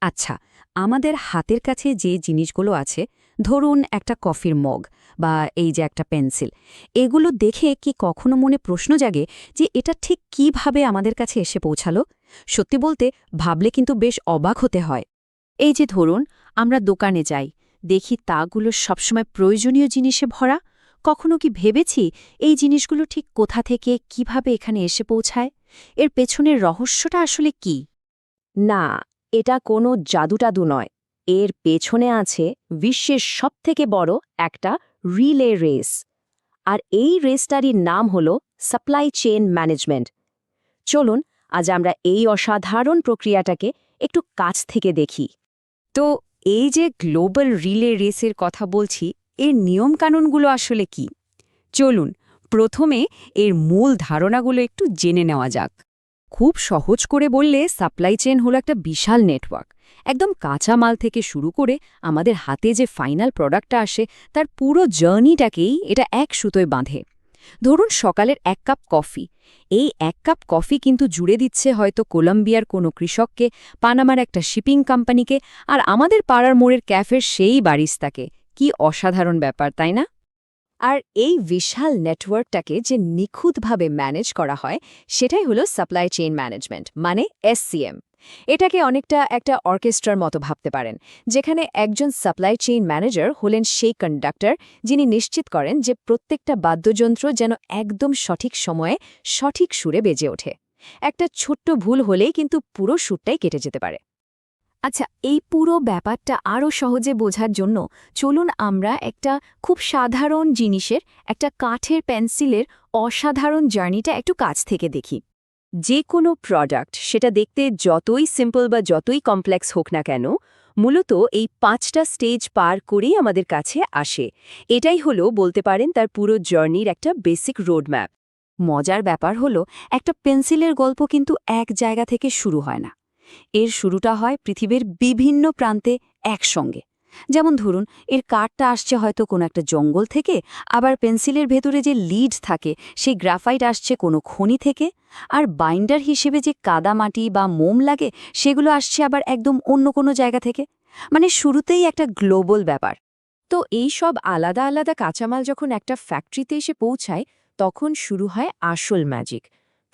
আচ্ছা, আমাদের হাতের কাছে যে জিনিসগুলো আছে, ধরুন একটা কফির মগ বা এই যে একটা পেন্সিল, এগুলো দেখে কি কখনো মনে প্রশ্ন জাগে যে এটা ঠিক কিভাবে আমাদের কাছে এসে পৌঁছালো? সত্যি বলতে ভাবলে কিন্তু বেশ অবাক হতে হয়। এই যে ধরুন, আমরা দোকানে যাই, দেখি তাগুলো সবসময় প্রয়োজনীয় জিনিসে ভরা। কখনো কি ভেবেছি এই জিনিসগুলো ঠিক কোথা থেকে কিভাবে এখানে এসে পৌঁছায়? এর পেছনের রহস্যটা আসলে কি? না, এটা কোনো জাদুটাদু নয়। এর পেছনে আছে বিশ্বের সবথেকে বড় একটা রিলে রেস। আর এই রেসটারই নাম হল সাপ্লাই চেইন ম্যানেজমেন্ট। চলুন আজ আমরা এই অসাধারণ প্রক্রিয়াটাকে একটু কাছ থেকে দেখি। তো এই যে গ্লোবাল রিলে রেসের কথা বলছি, এর নিয়মকানুনগুলো আসলে কি? চলুন প্রথমে এর মূল ধারণাগুলো একটু জেনে নেওয়া যাক। খুব সহজ করে বললে সাপ্লাই চেইন হলো একটা বিশাল নেটওয়ার্ক। একদম কাঁচা মাল থেকে শুরু করে আমাদের হাতে যে ফাইনাল প্রোডাক্টটা আসে, তার পুরো জার্নিটাকেই এটা এক সুতোয় বাঁধে। ধরুন সকালের এক কাপ কফি, এই এক কাপ কফি কিন্তু জুড়ে দিচ্ছে হয়তো কলম্বিয়ার কোনো কৃষককে, পানামার একটা শিপিং কোম্পানিকে, আর আমাদের পাড়ার মোড়ের ক্যাফের সেই বারিস্তাকে। কি অসাধারণ ব্যাপার, তাই না? আর এই বিশাল নেটওয়ার্কটাকে যে নিখুঁতভাবে ম্যানেজ করা হয়, সেটাই হলো সাপ্লাই চেইন ম্যানেজমেন্ট, মানে এসসিএম। এটাকে অনেকটা একটা অর্কেস্ট্রার মতো ভাবতে পারেন, যেখানে একজন সাপ্লাই চেইন ম্যানেজার হলেন সেই কন্ডাক্টর, যিনি নিশ্চিত করেন যে প্রত্যেকটা বাদ্যযন্ত্র যেন একদম সঠিক সময়ে সঠিক সুরে বেজে ওঠে। একটা ছোট্ট ভুল হলেই কিন্তু পুরো সুরটাই কেটে যেতে পারে। আচ্ছা, এই পুরো ব্যাপারটা আরও সহজে বোঝার জন্য চলুন আমরা একটা খুব সাধারণ জিনিসের, একটা কাঠের পেন্সিলের অসাধারণ জার্নিটা একটু কাছ থেকে দেখি। যে কোনো প্রোডাক্ট, সেটা দেখতে যতই সিম্পল বা যতই কমপ্লেক্স হোক না কেন, মূলত এই 5টা স্টেজ পার করেই আমাদের কাছে আসে। এটাই হলো বলতে পারেন তার পুরো জার্নির একটা বেসিক রোডম্যাপ। মজার ব্যাপার হলো, একটা পেন্সিলের গল্প কিন্তু এক জায়গা থেকে শুরু হয় না। এর শুরুটা হয় পৃথিবীর বিভিন্ন প্রান্তে একসঙ্গে। যেমন ধরুন, এর কাঠটা আসছে হয়তো কোনো একটা জঙ্গল থেকে, আবার পেন্সিলের ভেতরে যে লিড থাকে সেই গ্রাফাইট আসছে কোনো খনি থেকে, আর বাইন্ডার হিসেবে যে কাদামাটি বা মোম লাগে সেগুলো আসছে আবার একদম অন্য কোনো জায়গা থেকে। মানে শুরুতেই একটা গ্লোবাল ব্যাপার। তো এই সব আলাদা আলাদা কাঁচামাল যখন একটা ফ্যাক্টরিতে এসে পৌঁছায়, তখন শুরু হয় আসল ম্যাজিক।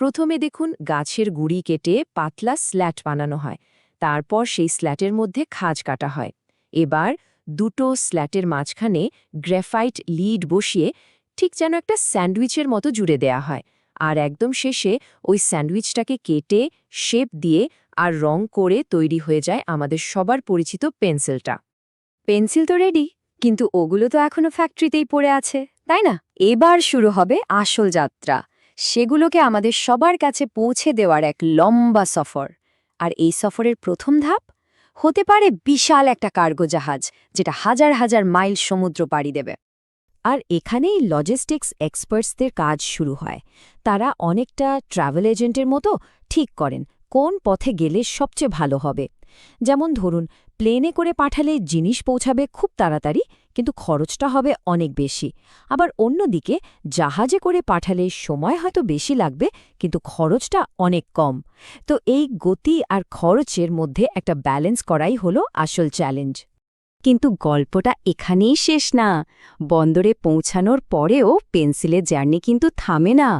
প্রথমে দেখুন, গাছের গুঁড়ি কেটে পাতলা স্ল্যাট বানানো হয়। তারপর সেই স্ল্যাটের মধ্যে খাঁজ কাটা হয়। এবার দুটো স্ল্যাটের মাঝখানে গ্রাফাইট লিড বসিয়ে ঠিক যেন একটা স্যান্ডউইচের মতো জুড়ে দেয়া হয়। আর একদম শেষে ওই স্যান্ডউইচটাকে কেটে শেপ দিয়ে আর রং করে তৈরি হয়ে যায় আমাদের সবার পরিচিত পেন্সিলটা। পেন্সিল তো রেডি, কিন্তু ওগুলো তো এখনো ফ্যাক্টরিতেই পড়ে আছে, তাই না? এবার শুরু হবে আসল যাত্রা। সেগুলোকে আমাদের সবার কাছে পৌঁছে দেওয়ার এক লম্বা সফর। আর এই সফরের প্রথম ধাপ হতে পারে বিশাল একটা কার্গো জাহাজ, যেটা হাজার হাজার মাইল সমুদ্র পাড়ি দেবে। আর এখানেই লজিস্টিক্স এক্সপার্টসদের কাজ শুরু হয়। তারা অনেকটা ট্রাভেল এজেন্টের মতো ঠিক করেন কোন পথে গেলে সবচেয়ে ভালো হবে। যেমন ধরুন, প্লেনে করে পাঠালে জিনিস পৌঁছাবে খুব তাড়াতাড়ি, কিন্তু খরচটা হবে অনেক বেশি। আবার অন্যদিকে জাহাজে করে পাঠালে সময় হয়তো বেশি লাগবে, কিন্তু খরচটা অনেক কম। তো এই গতি আর খরচের মধ্যে একটা ব্যালেন্স করাই হলো আসল চ্যালেঞ্জ। কিন্তু গল্পটা এখানেই শেষ না। বন্দরে পৌঁছানোর পরেও পেন্সিলের জার্নি কিন্তু থামে না।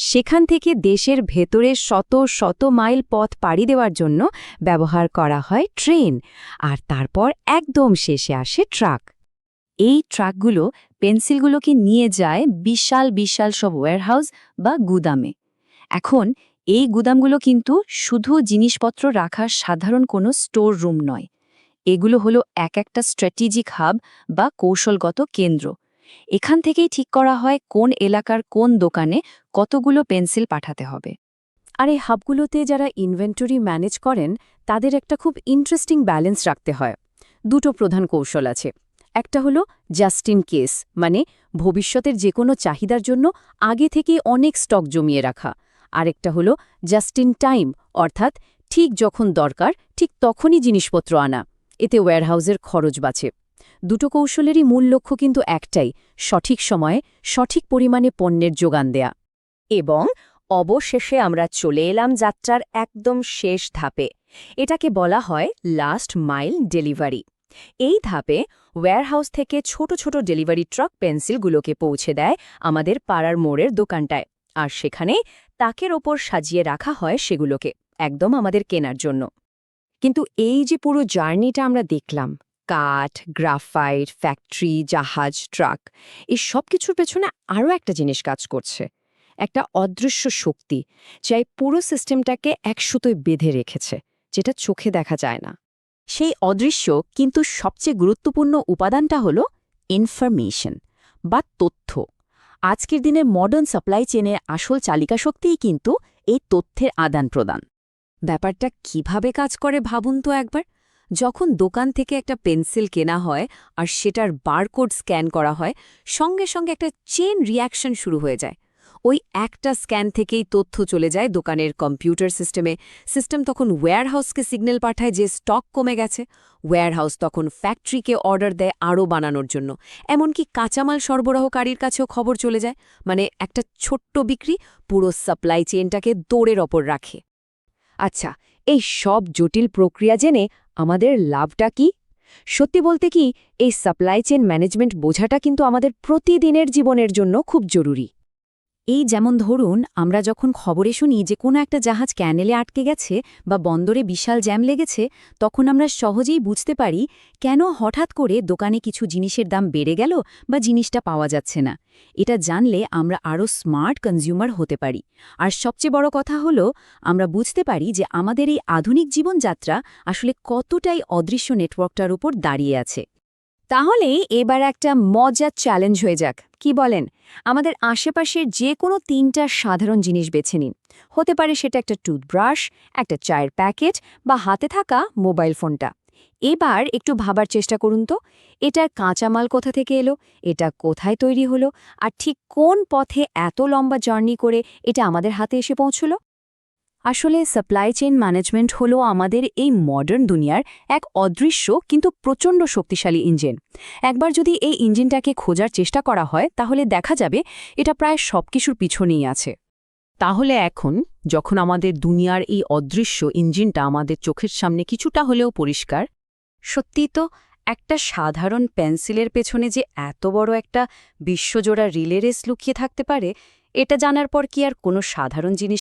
সেখান থেকে দেশের ভেতরে শত শত মাইল পথ পাড়ি দেওয়ার জন্য ব্যবহার করা হয় ট্রেন, আর তারপর একদম শেষে আসে ট্রাক। এই ট্রাকগুলো পেন্সিলগুলোকে নিয়ে যায় বিশাল বিশাল সব ওয়্যারহাউস বা গুদামে। এখন এই গুদামগুলো কিন্তু শুধু জিনিসপত্র রাখার সাধারণ কোনো স্টোর রুম নয়। এগুলো হলো এক একটা স্ট্র্যাটেজিক হাব বা কৌশলগত কেন্দ্র। এখান থেকেই ঠিক করা হয় কোন এলাকার কোন দোকানে কতগুলো পেন্সিল পাঠাতে হবে। আর এই হাবগুলোতে যারা ইনভেন্টরি ম্যানেজ করেন, তাদের একটা খুব ইন্টারেস্টিং ব্যালেন্স রাখতে হয়। দুটো প্রধান কৌশল আছে। একটা হলো জাস্ট ইন কেস, মানে ভবিষ্যতের যে কোনো চাহিদার জন্য আগে থেকেই অনেক স্টক জমিয়ে রাখা। আরেকটা হলো জাস্ট ইন টাইম, অর্থাৎ ঠিক যখন দরকার ঠিক তখনই জিনিসপত্র আনা। এতে ওয়্যারহাউসের খরচ বাঁচে। দুটো কৌশলেরই মূল লক্ষ্য কিন্তু একটাই, সঠিক সময়ে সঠিক পরিমাণে পণ্যের যোগান দেয়া। এবং অবশেষে আমরা চলে এলাম যাত্রার একদম শেষ ধাপে, এটাকে বলা হয় লাস্ট মাইল ডেলিভারি। এই ধাপে ওয়্যারহাউস থেকে ছোট ছোট ডেলিভারি ট্রাক পেন্সিলগুলোকে পৌঁছে দেয় আমাদের পাড়ার মোড়ের দোকানটায়, আর সেখানে তাকের ওপর সাজিয়ে রাখা হয় সেগুলোকে, একদম আমাদের কেনার জন্য। কিন্তু এই যে পুরো জার্নিটা আমরা দেখলাম, কাঠ, গ্রাফাইট, ফ্যাক্টরি, জাহাজ, ট্রাক, এই সব কিছুর পেছনে আরও একটা জিনিস কাজ করছে, একটা অদৃশ্য শক্তি, যা এই পুরো সিস্টেমটাকে এক সুতোয় বেঁধে রেখেছে, যেটা চোখে দেখা যায় না। সেই অদৃশ্য কিন্তু সবচেয়ে গুরুত্বপূর্ণ উপাদানটা হল ইনফরমেশন বা তথ্য। আজকের দিনের মডার্ন সাপ্লাই চেনের আসল চালিকা শক্তিই কিন্তু এই তথ্যের আদান প্রদান। ব্যাপারটা কিভাবে কাজ করে ভাবুন তো একবার। যখন দোকান থেকে একটা পেন্সিল কেনা হয় আর সেটার বারকোড স্ক্যান করা হয়, সঙ্গে সঙ্গে একটা চেন রিয়াকশন শুরু হয়ে যায়। ওই একটা স্ক্যান থেকেই তথ্য চলে যায় দোকানের কম্পিউটার সিস্টেমে। সিস্টেম তখন ওয়্যারহাউসকে সিগন্যাল পাঠায় যে স্টক কমে গেছে। ওয়্যারহাউস তখন ফ্যাক্টরিকে অর্ডার দেয় আরও বানানোর জন্য। এমনকি কাঁচামাল সরবরাহকারীর কাছেও খবর চলে যায়। মানে একটা ছোট্ট বিক্রি পুরো সাপ্লাই চেনটাকে দৌড়ের ওপর রাখে। আচ্ছা, এই সব জটিল প্রক্রিয়া জেনে আমাদের লাভটা কি? সত্যি বলতে কি, এই সাপ্লাই চেন ম্যানেজমেন্ট বোঝাটা কিন্তু আমাদের প্রতিদিনের জীবনের জন্য খুব জরুরি। এই যেমন ধরুন, আমরা যখন খবরে শুনি যে কোনো একটা জাহাজ ক্যানেলে আটকে গেছে বা বন্দরে বিশাল জ্যাম লেগেছে, তখন আমরা সহজেই বুঝতে পারি কেন হঠাৎ করে দোকানে কিছু জিনিসের দাম বেড়ে গেল বা জিনিসটা পাওয়া যাচ্ছে না। এটা জানলে আমরা আরও স্মার্ট কনজিউমার হতে পারি। আর সবচেয়ে বড় কথা হলো, আমরা বুঝতে পারি যে আমাদের এই আধুনিক জীবনযাত্রা আসলে কতটাই অদৃশ্য নেটওয়ার্কটার উপর দাঁড়িয়ে আছে। তাহলে এবার একটা মজার চ্যালেঞ্জ হয়ে যাক, কি বলেন? আমাদের আশেপাশের যে কোনো 3টা সাধারণ জিনিস বেছে নিন। হতে পারে সেটা একটা টুথব্রাশ, একটা চায়ের প্যাকেট বা হাতে থাকা মোবাইল ফোনটা। এবার একটু ভাবার চেষ্টা করুন তো, এটার কাঁচামাল কোথা থেকে এলো, এটা কোথায় তৈরি হলো, আর ঠিক কোন পথে এত লম্বা জার্নি করে এটা আমাদের হাতে এসে পৌঁছলো। আসলে সাপ্লাই চেইন ম্যানেজমেন্ট হলো আমাদের এই মডার্ন দুনিয়ার এক অদৃশ্য কিন্তু প্রচণ্ড শক্তিশালী ইঞ্জিন। একবার যদি এই ইঞ্জিনটাকে খোঁজার চেষ্টা করা হয়, তাহলে দেখা যাবে এটা প্রায় সবকিছুর পিছনেই আছে। তাহলে এখন যখন আমাদের দুনিয়ার এই অদৃশ্য ইঞ্জিনটা আমাদের চোখের সামনে কিছুটা হলেও পরিষ্কার, সত্যি তো, একটা সাধারণ পেন্সিলের পেছনে যে এত বড় একটা বিশ্বজোড়া রিলে রেস লুকিয়ে থাকতে পারে, এটা জানার পর কি আর কোনো সাধারণ জিনিস